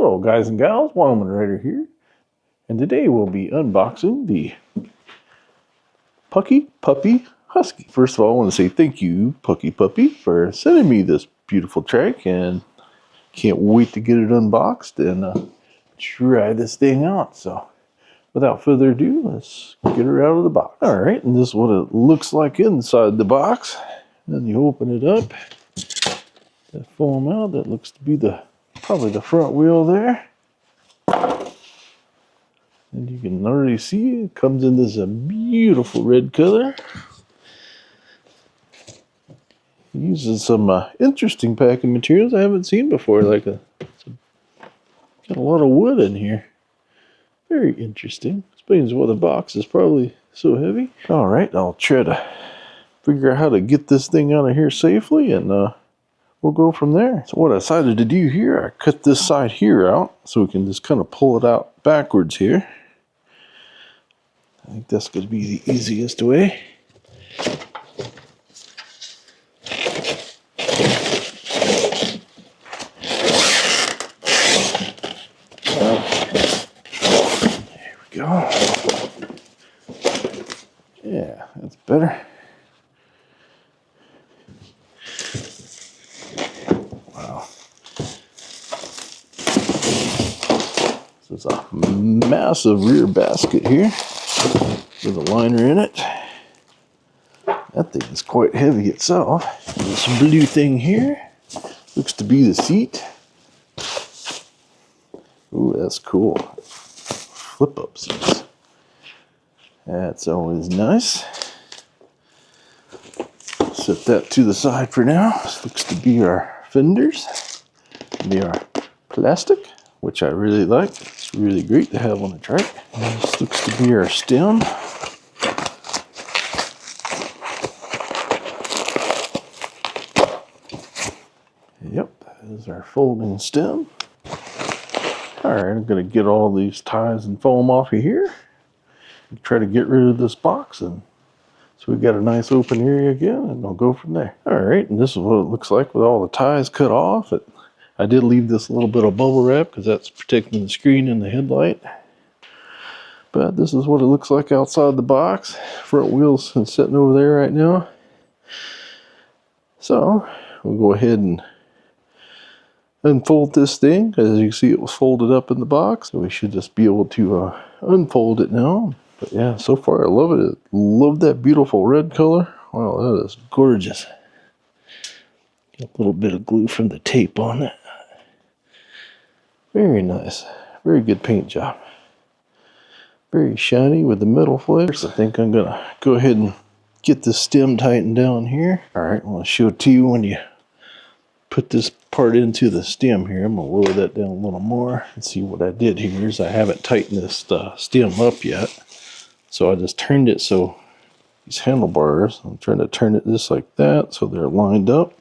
Hello guys and gals, Wildman Rider here, and today we'll be unboxing the Pucky Puppy Husky. First of all, I want to say thank you, Pucky Puppy, for sending me this beautiful trike, and can't wait to get it unboxed and try this thing out. So without further ado, let's get her out of the box. Alright, and this is what it looks like inside the box. Then you open it up, that foam out, that looks to be probably the front wheel there. And you can already see it comes in this beautiful red color. It uses some interesting packing materials I haven't seen before. Got a lot of wood in here. Very interesting. Explains why the box is probably so heavy. All right, I'll try to figure out how to get this thing out of here safely, and we'll go from there. So what I decided to do here, I cut this side here out so we can just kind of pull it out backwards here. I think that's going to be the easiest way. There we go. Yeah, that's better. Wow. This is a massive rear basket here with a liner in it. That thing is quite heavy itself. And this blue thing here looks to be the seat. Ooh, that's cool. Flip-up seats. That's always nice. Set that to the side for now. This looks to be our fenders. They are plastic, which I really like. It's really great to have on a trike. And this looks to be our stem. Yep, that is our folding stem. Alright, I'm going to get all these ties and foam off of here. And try to get rid of this box, and so we got a nice open area again, and I'll go from there. Alright, and this is what it looks like with all the ties cut off. I did leave this little bit of bubble wrap because that's protecting the screen and the headlight. But this is what it looks like outside the box. Front wheel's sitting over there right now. So we'll go ahead and unfold this thing. As you see, it was folded up in the box, so we should just be able to unfold it now. But yeah, so far I love it. Love that beautiful red color. Wow, that is gorgeous. Got a little bit of glue from the tape on it. Very nice. Very good paint job. Very shiny with the metal flakes. I think I'm gonna go ahead and get the stem tightened down here. Alright, I'm gonna show it to you when you put this part into the stem here. I'm gonna lower that down a little more and see what I did here is I haven't tightened this stem up yet. So I just turned it so these handlebars, I'm trying to turn it just like that so they're lined up,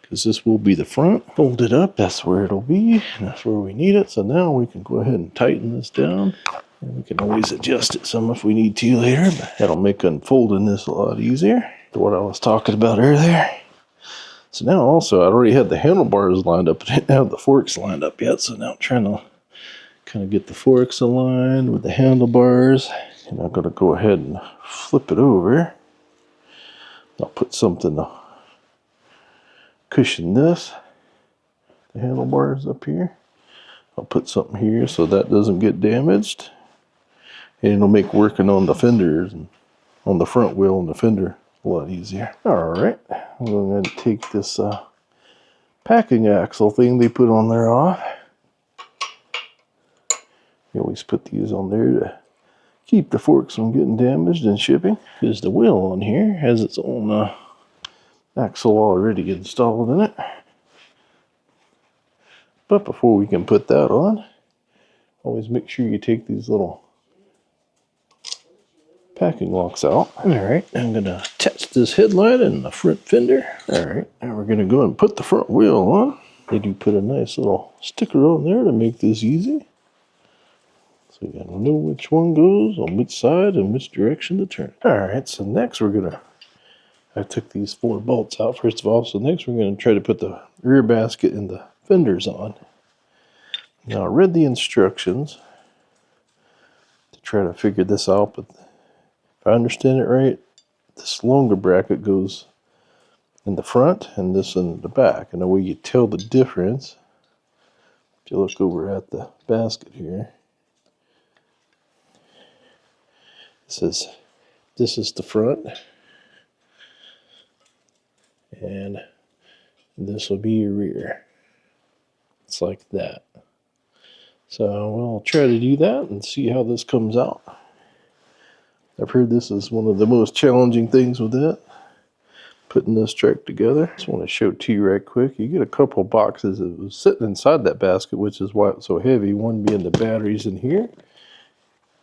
because this will be the front. Fold it up, that's where it'll be, and that's where we need it. So now we can go ahead and tighten this down. And we can always adjust it some if we need to later, but that'll make unfolding this a lot easier. What I was talking about earlier. So now also, I already had the handlebars lined up, but I didn't have the forks lined up yet. So now I'm trying to kind of get the forks aligned with the handlebars. And I'm going to go ahead and flip it over. I'll put something to cushion this. The handlebars up here. I'll put something here so that doesn't get damaged. And it'll make working on the fenders and on the front wheel and the fender a lot easier. Alright, I'm going to take this packing axle thing they put on there off. You always put these on there to keep the forks from getting damaged in shipping. Because the wheel on here has its own axle already installed in it. But before we can put that on, always make sure you take these little packing locks out. Alright, I'm going to attach this headlight and the front fender. Alright, now we're going to go and put the front wheel on. They do put a nice little sticker on there to make this easy. So you gotta know which one goes on which side and which direction to turn. Alright, so next I took these 4 bolts out first of all, so next we're going to try to put the rear basket and the fenders on. Now I read the instructions to try to figure this out, but if I understand it right, this longer bracket goes in the front and this in the back. And the way you tell the difference, if you look over at the basket here, it says this is the front and this will be your rear. It's like that. So we'll try to do that and see how this comes out. I've heard this is one of the most challenging things with it, putting this trike together. Just want to show it to you right quick. You get a couple boxes that was sitting inside that basket, which is why it's so heavy. One being the batteries in here,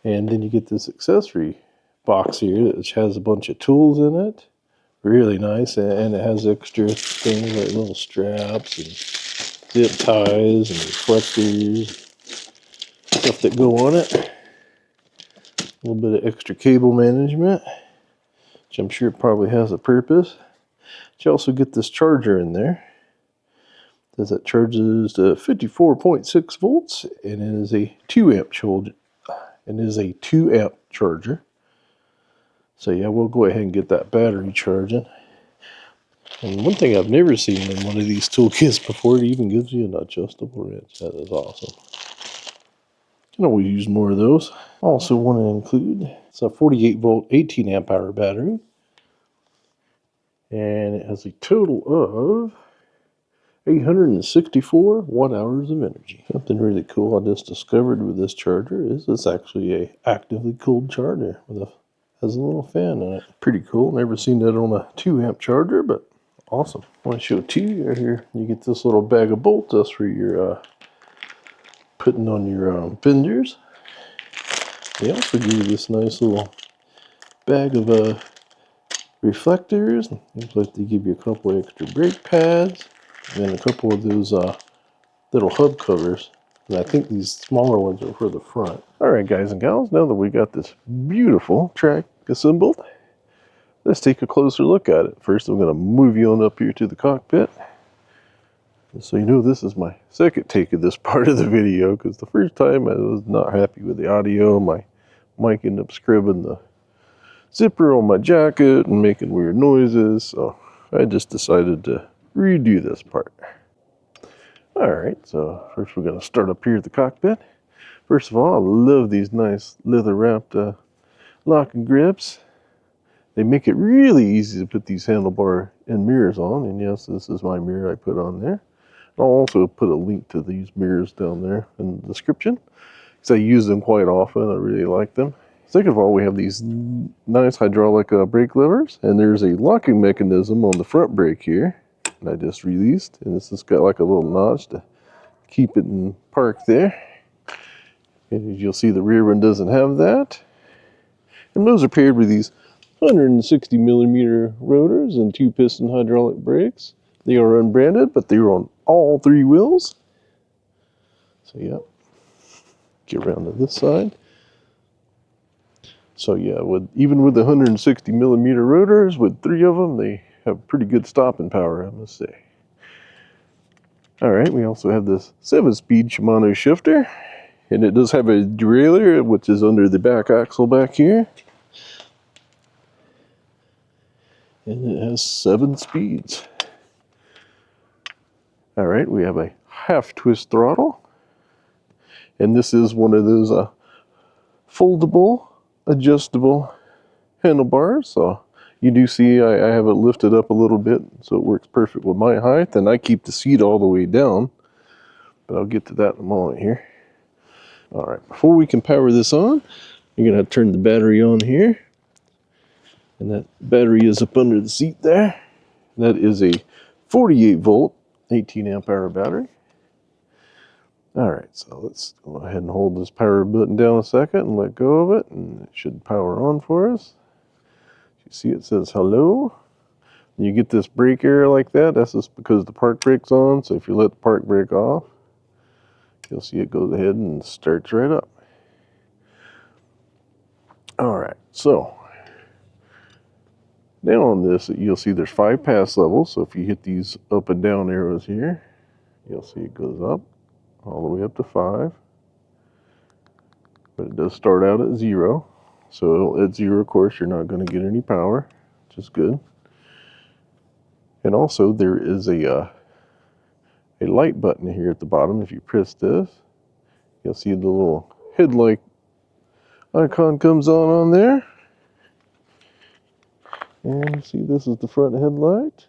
and then you get this accessory box here which has a bunch of tools in it. Really nice, and it has extra things like little straps and zip ties and reflectors, stuff that go on it. A little bit of extra cable management, which I'm sure probably has a purpose. But you also get this charger in there. It says it charges to 54.6 volts, and it is a 2 amp charger. It is a 2 amp charger. So yeah, we'll go ahead and get that battery charging. And one thing I've never seen in one of these toolkits before, it even gives you an adjustable wrench. That is awesome. Can always use more of those. Also want to include, it's a 48 volt 18 amp hour battery, and it has a total of 864 watt hours of energy. Something really cool I just discovered with this charger is it's actually a actively cooled charger with has a little fan in it. Pretty cool. Never seen that on a 2 amp charger, but awesome. I want to show it to you right here. You get this little bag of bolts. That's for your putting on your fenders. They also give you this nice little bag of reflectors. Looks like they give you a couple extra brake pads and a couple of those little hub covers. And I think these smaller ones are for the front. Alright guys and gals, now that we got this beautiful trike assembled, let's take a closer look at it. First I'm going to move you on up here to the cockpit. So you know this is my second take of this part of the video, because the first time I was not happy with the audio. My mic ended up scrubbing the zipper on my jacket and making weird noises, so I just decided to redo this part. Alright, so first we're going to start up here at the cockpit. First of all, I love these nice leather wrapped locking grips. They make it really easy to put these handlebar and mirrors on, and yes, this is my mirror I put on there. I'll also put a link to these mirrors down there in the description, because I use them quite often. I really like them. Second of all, we have these nice hydraulic brake levers, and there's a locking mechanism on the front brake here, and I just released, and this has got like a little notch to keep it in park there. And as you'll see, the rear one doesn't have that. And those are paired with these 160 millimeter rotors and 2 piston hydraulic brakes. They are unbranded, but they are on all 3 wheels. So yeah, get around to this side. So yeah, even with the 160 millimeter rotors, with 3 of them, they have pretty good stopping power, I must say. Alright, we also have this 7-speed Shimano shifter, and it does have a derailleur, which is under the back axle back here. And it has 7 speeds. Alright, we have a half twist throttle. And this is one of those foldable, adjustable handlebars. So you do see I have it lifted up a little bit, so it works perfect with my height. And I keep the seat all the way down, but I'll get to that in a moment here. Alright, before we can power this on, you're going to have to turn the battery on here. And that battery is up under the seat there. That is a 48 volt 18 amp hour battery. Alright, so let's go ahead and hold this power button down a second and let go of it, and it should power on for us. You see it says hello. And you get this brake error like that. That's just because the park brake's on. So if you let the park brake off, you'll see it goes ahead and starts right up. Alright, so now on this, you'll see there's 5 pass levels. So if you hit these up and down arrows here, you'll see it goes up. all the way up to 5. But it does start out at 0. So at 0, of course, you're not going to get any power, which is good. And also there is a light button here at the bottom. If you press this, you'll see the little headlight icon comes on there. And you see this is the front headlight.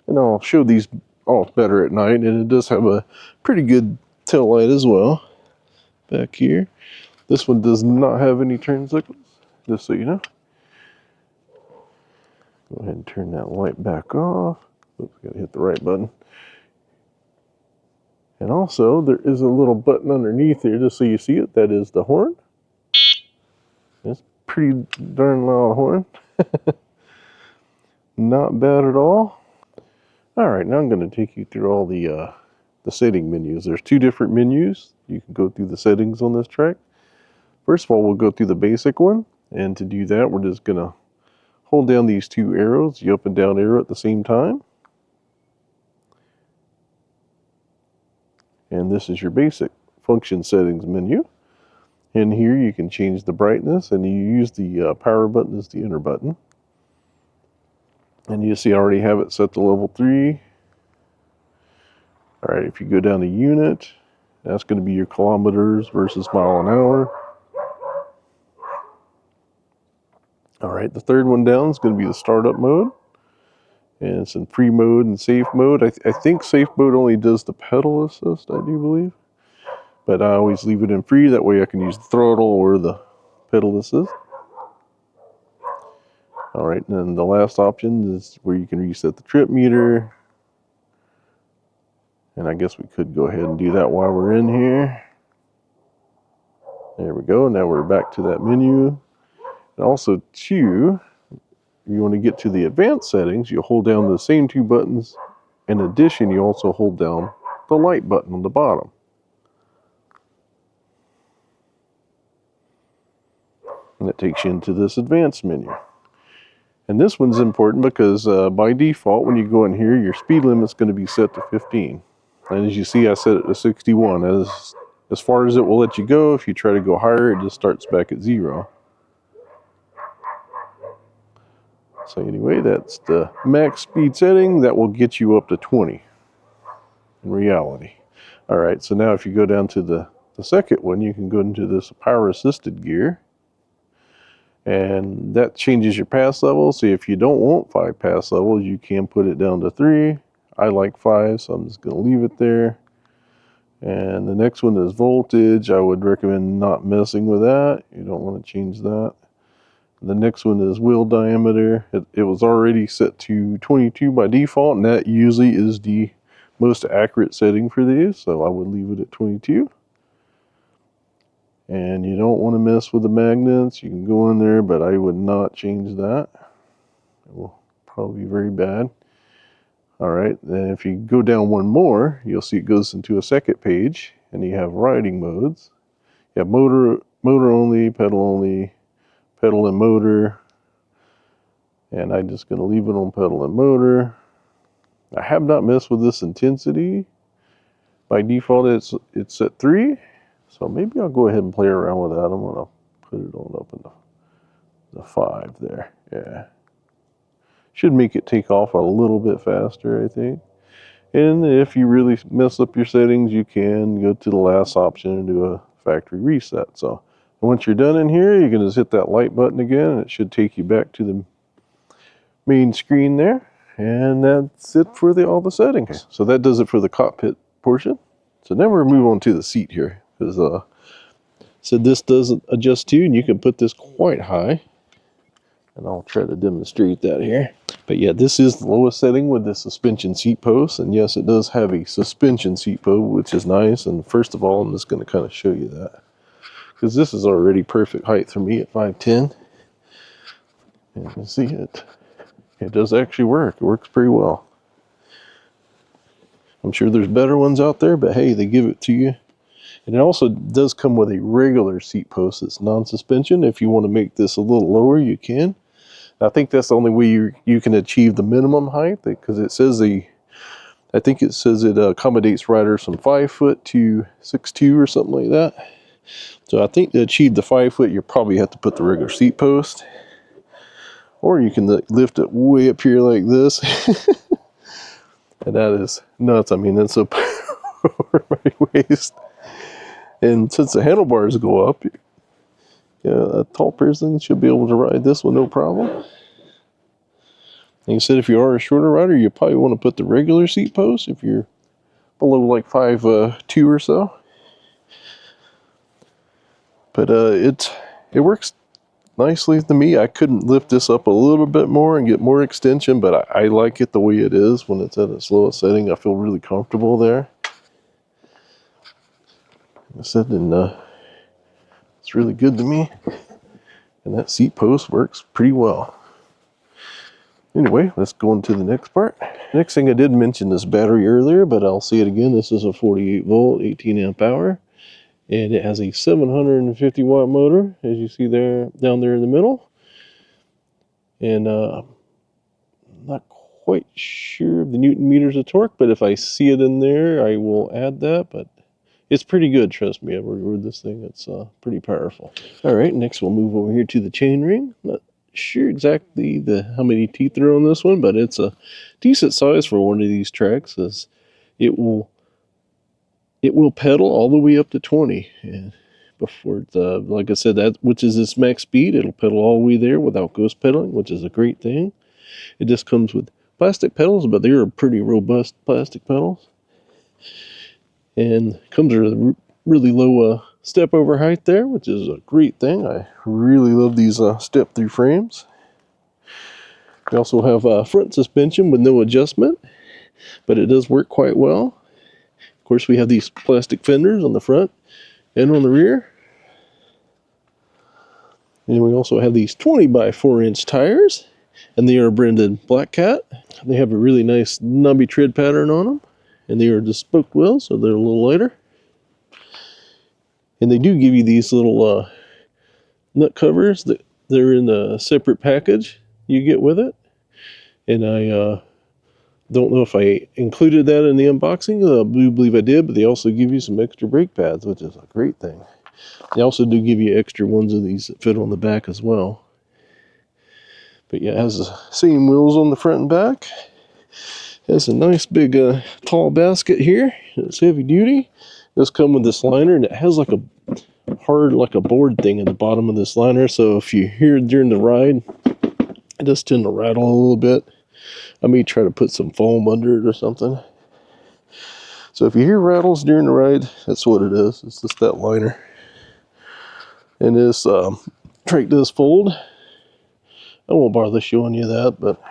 And I'll show these off better at night. And it does have a pretty good tail light as well back here. This one does not have any turn signals, just so you know. Go ahead and turn that light back off. Oops, gotta hit the right button. And also, there is a little button underneath here, just so you see it. That is the horn. It's pretty darn loud horn. Not bad at all. All right, now I'm going to take you through all the setting menus. There's 2 different menus. You can go through the settings on this track. First of all, we'll go through the basic one. And to do that, we're just going to hold down these 2 arrows, the up and down arrow at the same time. And this is your basic function settings menu. And here you can change the brightness, and you use the power button as the enter button. And you see I already have it set to level 3. All right, if you go down to unit, that's going to be your kilometers versus mile an hour. All right, the third one down is going to be the startup mode. And it's in free mode and safe mode. I think safe mode only does the pedal assist, I do believe. But I always leave it in free. That way I can use the throttle or the pedal assist. All right, and then the last option is where you can reset the trip meter. And I guess we could go ahead and do that while we're in here. There we go. Now we're back to that menu. And also, too, if you want to get to the advanced settings, you hold down the same 2 buttons. In addition, you also hold down the light button on the bottom. And that takes you into this advanced menu. And this one's important because by default, when you go in here, your speed limit's going to be set to 15. And as you see, I set it to 61. As far as it will let you go, if you try to go higher, it just starts back at 0. So anyway, that's the max speed setting. That will get you up to 20 in reality. All right, so now if you go down to the second one, you can go into this power assisted gear. And that changes your pass level. So if you don't want 5 pass levels, you can put it down to 3. I like 5, so I'm just going to leave it there. And the next one is voltage. I would recommend not messing with that. You don't want to change that. The next one is wheel diameter. It was already set to 22 by default, and that usually is the most accurate setting for these, so I would leave it at 22. And you don't want to mess with the magnets. You can go in there, but I would not change that. It will probably be very bad. All right, then if you go down one more, you'll see it goes into a second page, and you have riding modes. You have motor only, pedal and motor, and I'm just going to leave it on pedal and motor. I have not messed with this intensity. By default, it's set 3, so maybe I'll go ahead and play around with that. I'm going to put it on up in the 5 there. Yeah, should make it take off a little bit faster, I think. And if you really mess up your settings, you can go to the last option and do a factory reset. So once you're done in here, you can just hit that light button again, and it should take you back to the main screen there. And that's it for all the settings. Okay. So that does it for the cockpit portion. So now we're move on to the seat here. Because so this does adjust too, and you can put this quite high. And I'll try to demonstrate that here. But yeah, this is the lowest setting with the suspension seat post. And yes, it does have a suspension seat post, which is nice. And first of all, I'm just going to kind of show you that. Because this is already perfect height for me at 5'10". And you can see it. It does actually work. It works pretty well. I'm sure there's better ones out there, but hey, they give it to you. And it also does come with a regular seat post that's non-suspension. If you want to make this a little lower, you can. I think that's the only way you can achieve the minimum height, because it says the I think it says it accommodates riders from 5 foot to 6'2" or something like that. So I think to achieve the 5 foot, you probably have to put the regular seat post, or you can lift it way up here like this. And that is nuts. I mean, that's up over my waist. And since the handlebars go up, yeah, a tall person should be able to ride this one no problem. Like I said, if you are a shorter rider, you probably want to put the regular seat post if you're below like 5'2" or so. But it works nicely to me. I couldn't lift this up a little bit more and get more extension, but I like it the way it is when it's at its lowest setting. I feel really comfortable there. Like I said, and it's really good to me. And that seat post works pretty well. Anyway, let's go into the next part. Next thing, I did mention this battery earlier, but I'll say it again. This is a 48 volt, 18 amp hour. And it has a 750 watt motor, as you see there, down there in the middle. And I'm not quite sure of the Newton meters of torque, but if I see it in there, I will add that. But it's pretty good, trust me. I've reviewed this thing. It's pretty powerful. All right, next we'll move over here to the chainring. Not sure exactly how many teeth are on this one, but it's a decent size for one of these tracks. As it will pedal all the way up to 20. And before like I said, that which is its max speed, it'll pedal all the way there without ghost pedaling, which is a great thing. It just comes with plastic pedals, but they're pretty robust plastic pedals. And comes with a really low step over height there, which is a great thing. I really love these step through frames. We also have front suspension with no adjustment, but it does work quite well. Of course, we have these plastic fenders on the front and on the rear. And we also have these 20 by 4 inch tires, and they are branded Black Cat. They have a really nice knobby tread pattern on them, and they are just spoked wheels, so they're a little lighter. And they do give you these little nut covers that they're in a separate package you get with it. And I don't know if I included that in the unboxing. I do believe I did, but they also give you some extra brake pads, which is a great thing. They also do give you extra ones of these that fit on the back as well. But yeah, it has the same wheels on the front and back. It has a nice big tall basket here. It's heavy duty. It does come with this liner, and it has like a hard, like a board thing at the bottom of this liner. So if you hear it during the ride, it does tend to rattle a little bit. I may try to put some foam under it or something. So if you hear rattles during the ride, that's what it is. It's just that liner. And this trike does fold. I won't bother showing you that, but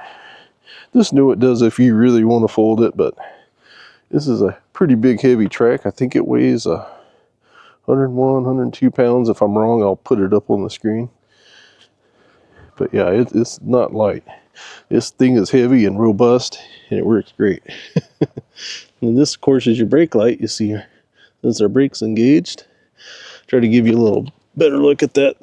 just know it does if you really want to fold it. But this is a pretty big, heavy track. I think it weighs 101, 102 pounds. If I'm wrong, I'll put it up on the screen. But yeah, it's not light. This thing is heavy and robust, and it works great. And this, of course, is your brake light. You see, since our brakes engaged. Try to give you a little better look at that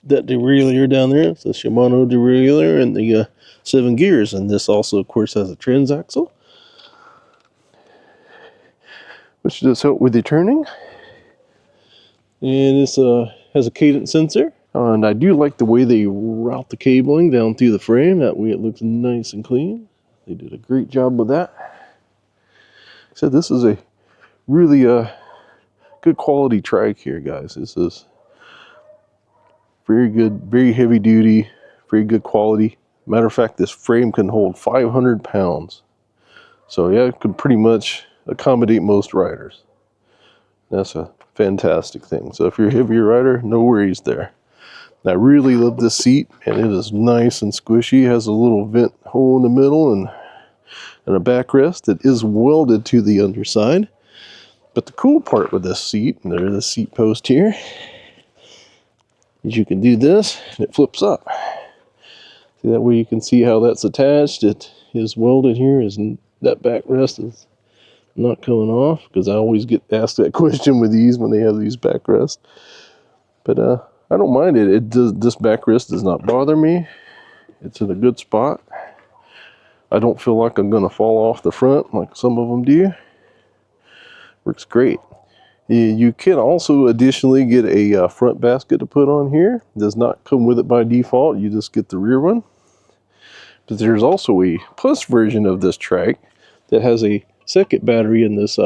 derailleur down there. It's a Shimano derailleur and the 7 gears. And this also, of course, has a transaxle, which does help with the turning. And this has a cadence sensor. And I do like the way they route the cabling down through the frame. That way it looks nice and clean. They did a great job with that. So this is a really good quality trike here, guys. This is very good, very heavy duty, very good quality. Matter of fact, this frame can hold 500 pounds. So yeah, it can pretty much accommodate most riders. That's a fantastic thing. So if you're a heavier rider, no worries there. I really love this seat, and it is nice and squishy. It has a little vent hole in the middle and a backrest that is welded to the underside. But the cool part with this seat, and there's the seat post here, is you can do this and it flips up. See, that way you can see how that's attached. It is welded here. That backrest is not coming off, because I always get asked that question with these when they have these backrests. But I don't mind it. This backrest does not bother me. It's in a good spot. I don't feel like I'm gonna fall off the front like some of them do. Works great. You can also additionally get a front basket to put on here. It does not come with it by default. You just get the rear one. But there's also a plus version of this trike that has a second battery in this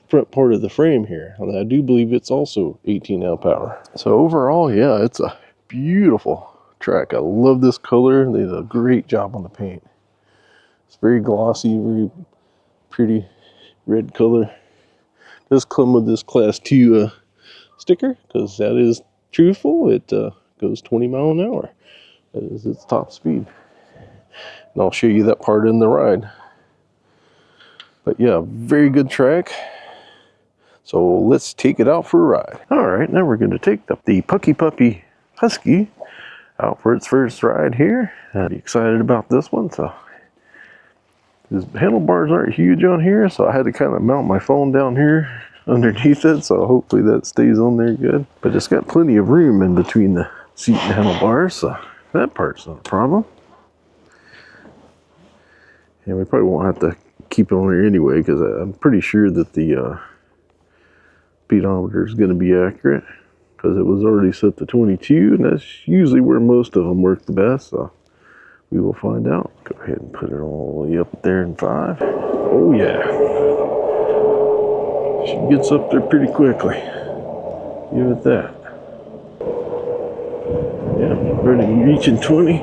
front part of the frame here. And I do believe it's also 18 amp hour. So overall, yeah, it's a beautiful trike. I love this color. They did a great job on the paint. It's very glossy, very pretty red color. Does come with this class 2 sticker, because that is truthful. It goes 20 miles an hour. That is its top speed. And I'll show you that part in the ride. But yeah, very good trike. So let's take it out for a ride. All right, now we're going to take the Pucky Puppy Husky out for its first ride here. I'm excited about this one. So these handlebars aren't huge on here, so I had to kind of mount my phone down here underneath it, so hopefully that stays on there good. But it's got plenty of room in between the seat and handlebars, so that part's not a problem. And we probably won't have to keep it on there anyway, because I'm pretty sure that the speedometer is going to be accurate, because it was already set to 22, and that's usually where most of them work the best, so we will find out. Go ahead and put it all the way up there in 5. Oh yeah. She gets up there pretty quickly. Give it that. Yeah, ready reaching 20.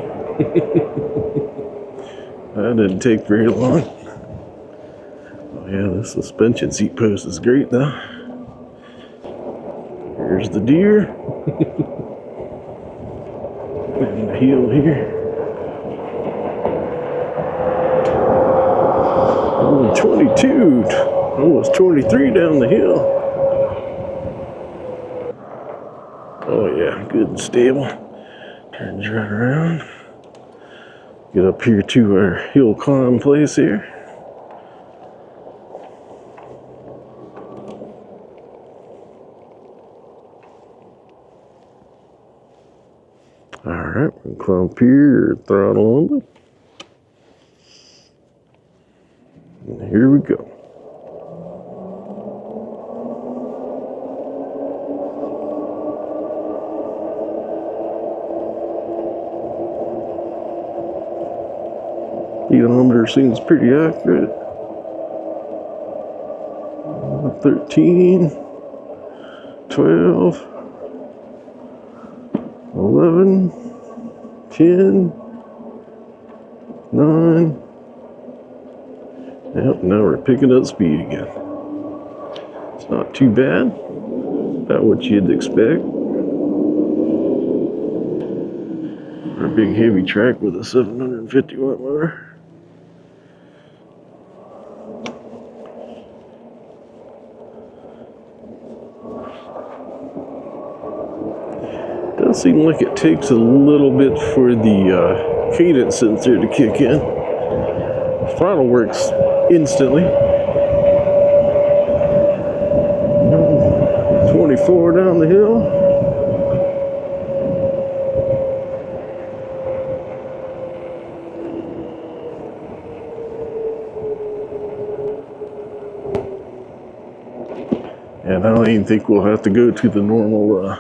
That didn't take very long. Oh yeah, the suspension seat post is great though. Here's the deer. And the heel here. 22, almost 23 down the hill. Oh yeah, good and stable. Turns right around. Get up here to our hill climb place here. Alright, we're gonna climb up here, throttle on. And here we go. Speedometer seems pretty accurate. 13, 12, 11, 10, 9. Yep, now we're picking up speed again. It's not too bad. About what you'd expect. Our big heavy track with a 750 watt motor. Does seem like it takes a little bit for the cadence sensor to kick in. Throttle works instantly. 24 down the hill. And I don't even think we'll have to go to the normal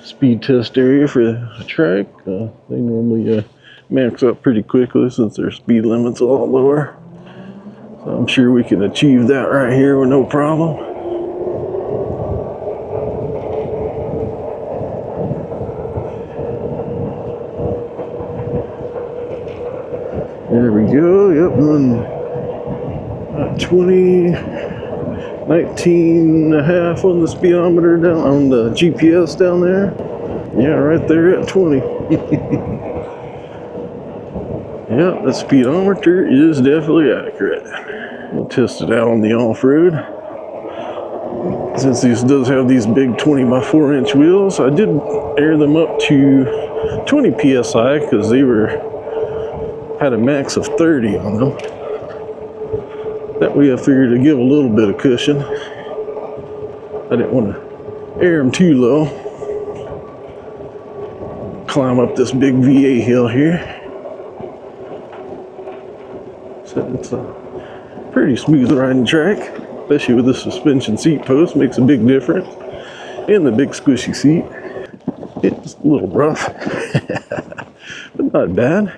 speed test area for the track. They normally max out pretty quickly since their speed limit's a lot lower. So I'm sure we can achieve that right here with no problem. There we go. Yep, and 20, 19 and a half on the speedometer down on the GPS down there. Yeah, right there at 20. Yeah, the speedometer is definitely accurate. We'll test it out on the off-road. Since this does have these big 20x4" wheels, I did air them up to 20 PSI because they had a max of 30 on them. That way I figured to give a little bit of cushion. I didn't want to air them too low. Climb up this big VA hill here. It's a pretty smooth riding track, especially with the suspension seat post. Makes a big difference. And the big squishy seat. It's a little rough, but not bad.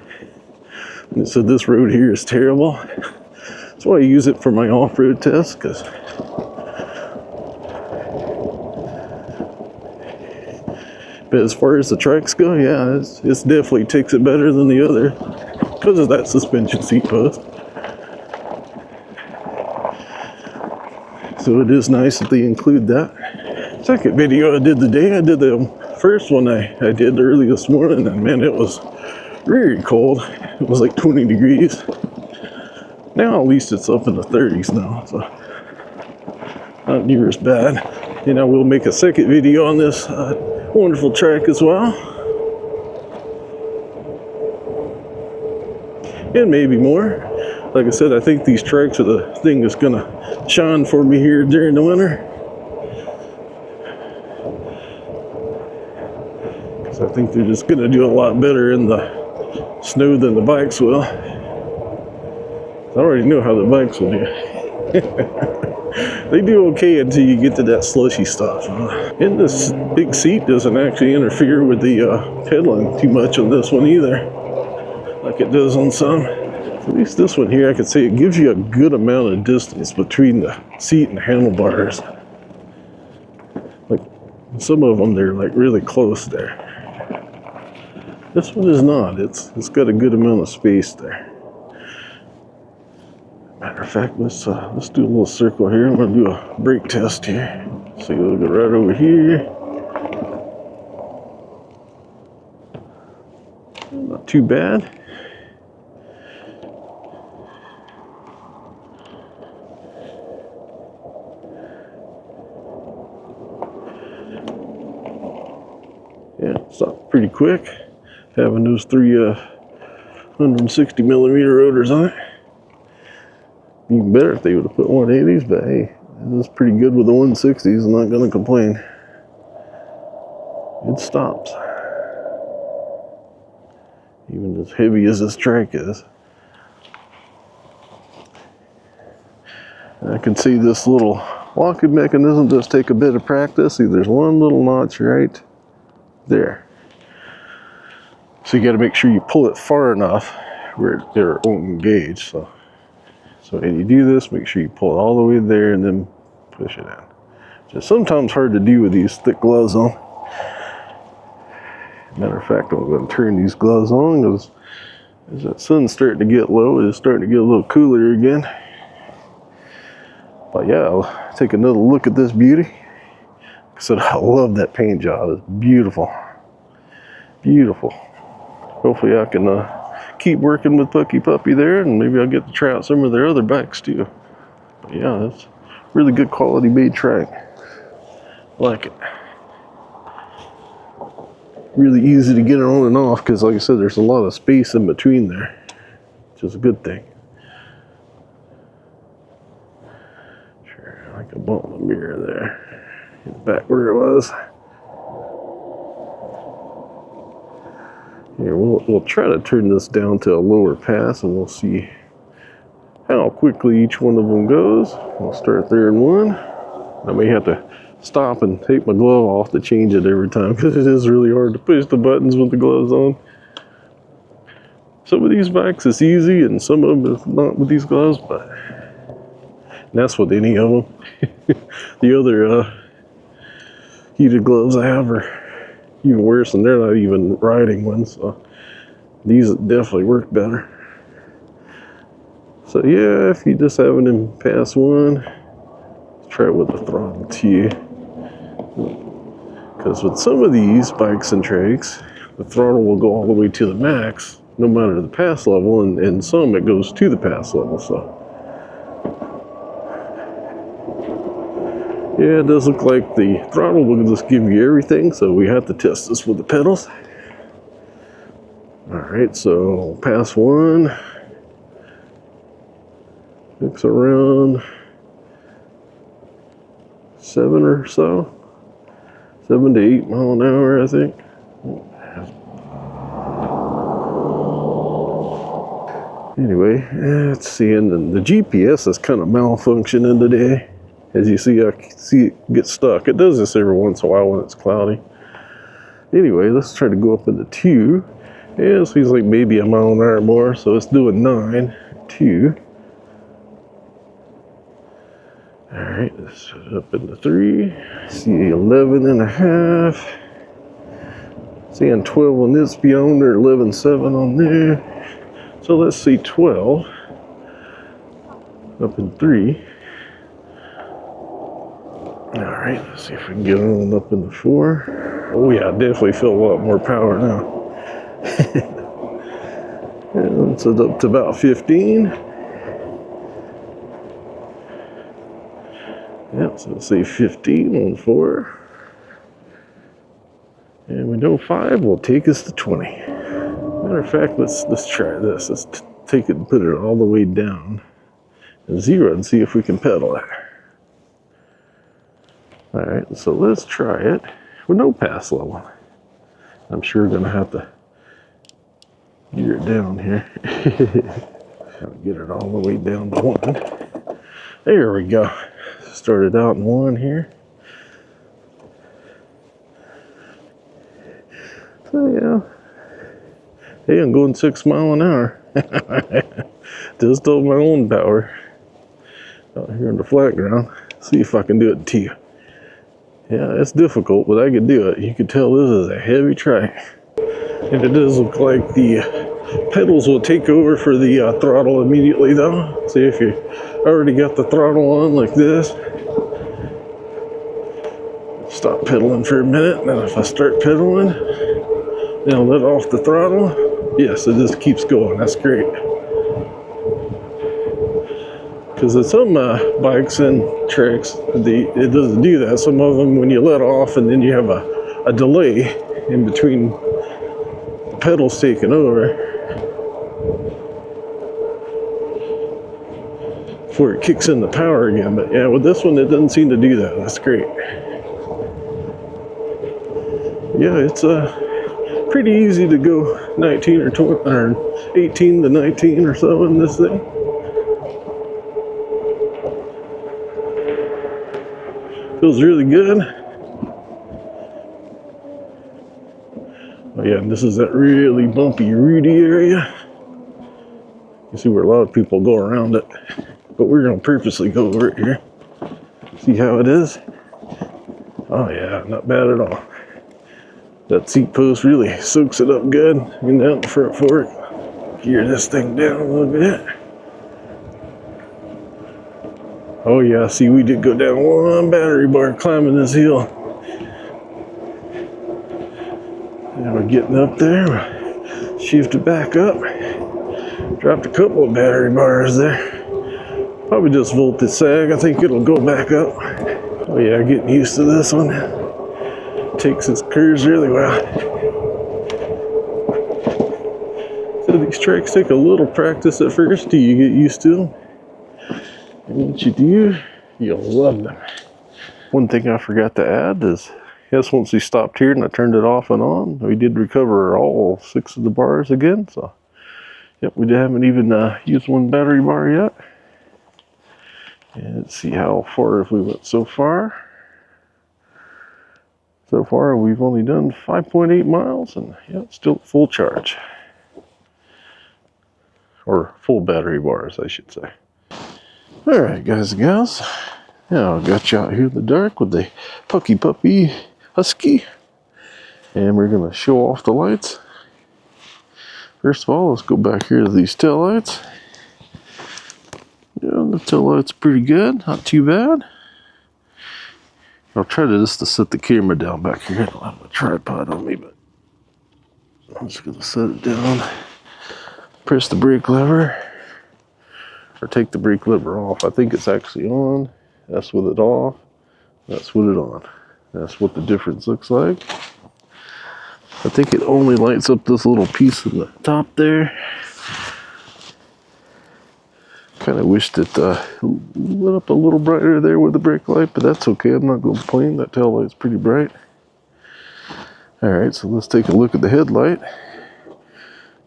And so this road here is terrible. That's why I use it for my off-road tests, because but as far as the trikes go, yeah, it's definitely takes it better than the other because of that suspension seat post. So it is nice that they include that. Second video I did today, I did the first one I did early this morning, and man, it was very cold. It was like 20 degrees. Now at least it's up in the 30s now, so not near as bad. And I will make a second video on this wonderful track as well. And maybe more. Like I said, I think these tracks are the thing that's gonna shine for me here during the winter. Because I think they're just gonna do a lot better in the snow than the bikes will. I already know how the bikes will do. They do okay until you get to that slushy stuff. And this big seat doesn't actually interfere with the pedaling too much on this one either, like it does on some. At least this one here, I could say it gives you a good amount of distance between the seat and the handlebars. Like some of them, they're like really close there. This one is not. It's got a good amount of space there. Matter of fact, let's do a little circle here. I'm gonna do a brake test here. So we'll go right over here. Not too bad. Yeah, stopped pretty quick. Having those three 160 millimeter rotors on it. Even better if they would have put 180s, but hey, it was pretty good with the 160s. I'm not going to complain. It stops. Even as heavy as this track is. I can see this little locking mechanism does take a bit of practice. See, there's one little notch right there. So you got to make sure you pull it far enough where it won't engage. So when you do this, make sure you pull it all the way there and then push it in. Just sometimes hard to do with these thick gloves on. Matter of fact, I'm going to turn these gloves on because as that sun's starting to get low, it's starting to get a little cooler again. But yeah, I'll take another look at this beauty. Like I said, I love that paint job. It's beautiful. Beautiful. Hopefully I can keep working with Pucky Puppy there, and maybe I'll get to try out some of their other bikes too. But yeah, that's really good quality made track. I like it. Really easy to get it on and off because, like I said, there's a lot of space in between there, which is a good thing. Sure, I like a bump in the mirror there. Get back where it was. Here, we'll try to turn this down to a lower pass, and we'll see how quickly each one of them goes. We'll start there in one. I may have to stop and take my glove off to change it every time because it is really hard to push the buttons with the gloves on. Some of these bikes it's easy, and some of them is not with these gloves, but that's with any of them. The other heated gloves I have are even worse, and they're not even riding ones, so these definitely work better. So yeah, if you just having them pass one, let's try it with the throttle too. Because with some of these bikes and trikes, the throttle will go all the way to the max, no matter the pass level, and some it goes to the pass level. So yeah, it does look like the throttle will just give you everything, so we have to test this with the pedals. Alright, so pass one. It's around 7 or so. 7 to 8 mile an hour, I think. Anyway, let's see, and the GPS is kind of malfunctioning today. As you see, I see it get stuck. It does this every once in a while when it's cloudy. Anyway, let's try to go up into 2. Yeah, it seems like maybe a mile an hour more, so it's doing 9, 2. Alright, let's up into 3. See 11 and a half. Seeing 12 on this beyond, or 11.7 on there. So let's see 12. Up in 3. Alright, let's see if we can get on up in the 4. Oh yeah, I definitely feel a lot more power now. And it's up to about 15. Yep, so let's say 15 on 4. And we know 5 will take us to 20. Matter of fact, let's try this. Let's take it and put it all the way down to 0 and see if we can pedal it. Alright, so let's try it with no pass level. I'm sure we're going to have to gear it down here. Get it all the way down to 1. There we go. Started out in 1 here. So yeah. Hey, I'm going 6 miles an hour. Just on my own power. Out here on the flat ground. See if I can do it in 2. Yeah, it's difficult, but I can do it. You can tell this is a heavy trike. And it does look like the pedals will take over for the throttle immediately though. See if you already got the throttle on like this. Stop pedaling for a minute. Now if I start pedaling, then I'll let off the throttle. Yes, it just keeps going. That's great. Because in some bikes and trikes, it doesn't do that. Some of them, when you let off and then you have a delay in between the pedals taking over before it kicks in the power again. But yeah, with this one, it doesn't seem to do that. That's great. Yeah, it's pretty easy to go 19 or 20 or 18 to 19 or so in this thing. Feels really good. Oh yeah, and this is that really bumpy, rooty area. You see where a lot of people go around it, but we're gonna purposely go over it here. See how it is? Oh yeah, not bad at all. That seat post really soaks it up good. And down the front fork. Gear this thing down a little bit. Oh yeah, see we did go down 1 battery bar climbing this hill. Now we're getting up there. Shifted back up. Dropped a couple of battery bars there. Probably just voltage sag. I think it'll go back up. Oh yeah, getting used to this one. Takes its curves really well. So these trikes take a little practice at first till you get used to them. And once you do, you'll love them. One thing I forgot to add is, yes, once we stopped here and I turned it off and on, we did recover all 6 of the bars again. So, yep, we haven't even used 1 battery bar yet. And let's see how far we went so far. So far, we've only done 5.8 miles, and yeah, it's still full charge. Or full battery bars, I should say. Alright, guys and gals. Now, I got you out here in the dark with the PUCKIPUPPY Husky. And we're going to show off the lights. First of all, let's go back here to these tail lights. Yeah, the tail light's pretty good, not too bad. I'll try to set the camera down back here. I don't have a tripod on me, but I'm just gonna set it down. Press the brake lever, or take the brake lever off. I think it's actually on. That's with it off. That's with it on. That's what the difference looks like. I think it only lights up this little piece in the top there. Kind of wished it lit up a little brighter there with the brake light, but that's okay. I'm not going to complain. That tail light's pretty bright. Alright, so let's take a look at the headlight.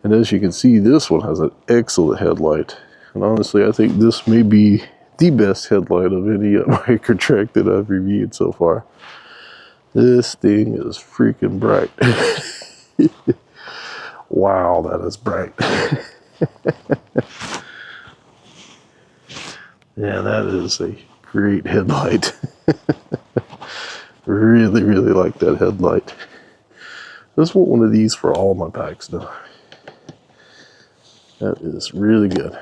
And as you can see, this one has an excellent headlight. And honestly, I think this may be the best headlight of any biker track that I've reviewed so far. This thing is freaking bright. Wow, that is bright. Yeah, that is a great headlight. Really, really like that headlight. I just want one of these for all my packs now. That is really good.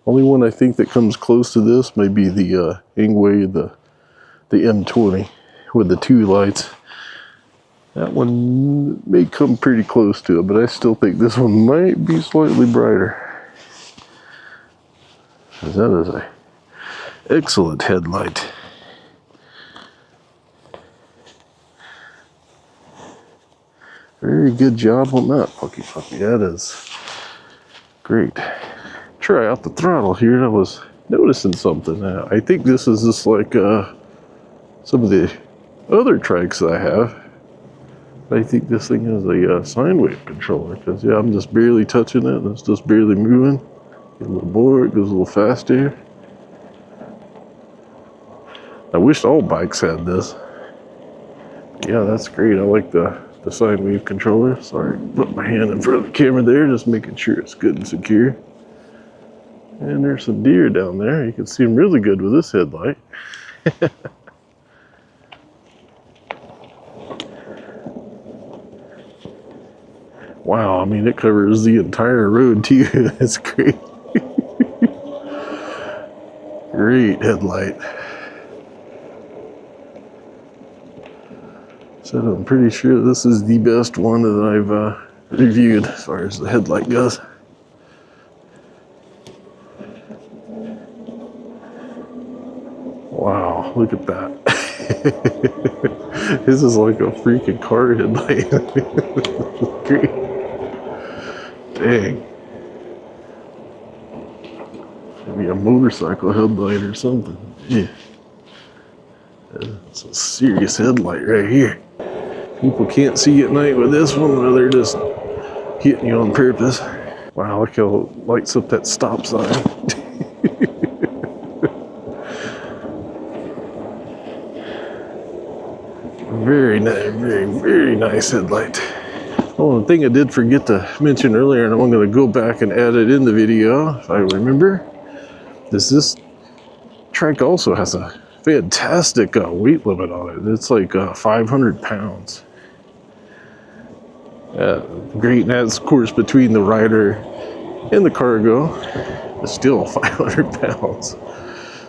Only one I think that comes close to this may be the Ingwe, the M20 with the 2 lights. That one may come pretty close to it, but I still think this one might be slightly brighter. That is an excellent headlight. Very good job on that, Pucky Puppy. That is great. Try out the throttle here. I was noticing something. I think this is just like some of the other trikes that I have. I think this thing has a sine wave controller, because yeah, I'm just barely touching it and it's just barely moving. Get a little bored, goes a little faster. I wish all bikes had this. Yeah, that's great. I like the sine wave controller. Sorry, put my hand in front of the camera there, just making sure it's good and secure. And there's some deer down there. You can see them really good with this headlight. Wow, I mean, it covers the entire road too. That's great. Great headlight. So I'm pretty sure this is the best one that I've reviewed as far as the headlight goes. Wow, look at that. This is like a freaking car headlight. Great. Dang. Maybe a motorcycle headlight or something. Yeah. That's a serious headlight right here. People can't see at night with this one, or they're just hitting you on purpose. Wow, look how it lights up that stop sign. Very nice, very nice headlight. Oh, the thing I did forget to mention earlier, and I'm going to go back and add it in the video if I remember, is this trike also has a fantastic weight limit on it. It's like 500 pounds. Great, and that's of course between the rider and the cargo. It's still 500 pounds.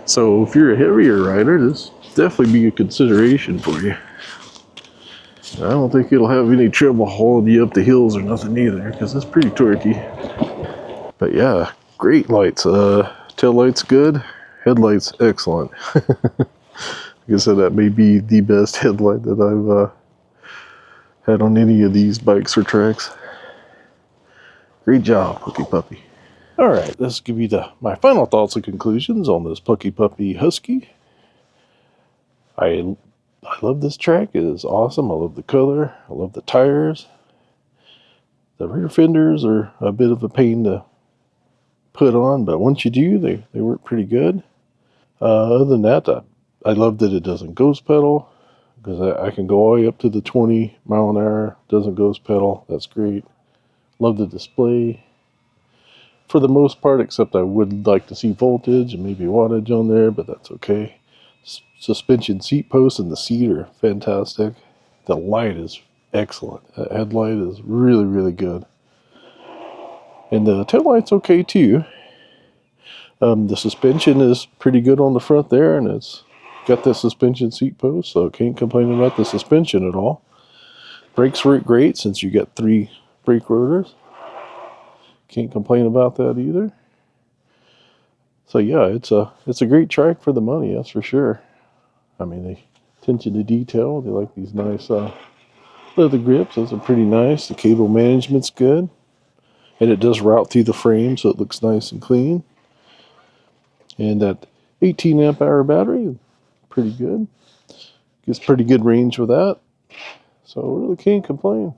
So if you're a heavier rider, this definitely be a consideration for you. I don't think it'll have any trouble hauling you up the hills or nothing either, because it's pretty torquey. But yeah, great lights. Tail lights good, headlights excellent. Like I said, that may be the best headlight that I've had on any of these bikes or tracks. Great job, Pucky Puppy. All right, let's give you my final thoughts and conclusions on this Pucky Puppy Husky. I love this track. It is awesome. I love the color. I love the tires. The rear fenders are a bit of a pain to put on, but once you do, they work pretty good. Other than that, I love that it doesn't ghost pedal, because I can go all the way up to the 20 mile an hour. Doesn't ghost pedal. That's great. Love the display. For the most part, except I would like to see voltage and maybe wattage on there, but that's okay. Suspension seat posts and the seat are fantastic. The light is excellent. The headlight is really, really good. And the tail light's okay too. The suspension is pretty good on the front there, and it's got the suspension seat post, so can't complain about the suspension at all. Brakes work great since you got 3 brake rotors. Can't complain about that either. So yeah, it's a great trike for the money, that's for sure. I mean, the attention to detail, they like these nice leather grips. Those are pretty nice. The cable management's good, and it does route through the frame, so it looks nice and clean. And that 18 amp hour battery, pretty good. Gets pretty good range with that, so really can't complain.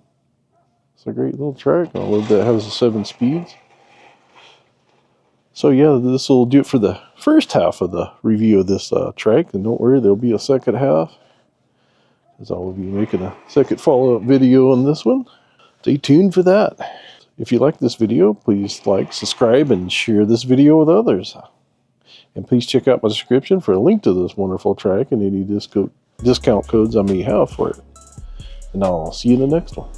It's a great little trike. I love that it has the 7 speeds. So yeah, this will do it for the first half of the review of this trike. And don't worry, there'll be a second half, as I will be making a second follow-up video on this one. Stay tuned for that. If you like this video, please like, subscribe, and share this video with others. And please check out my description for a link to this wonderful trike and any discount codes I may have for it. And I'll see you in the next one.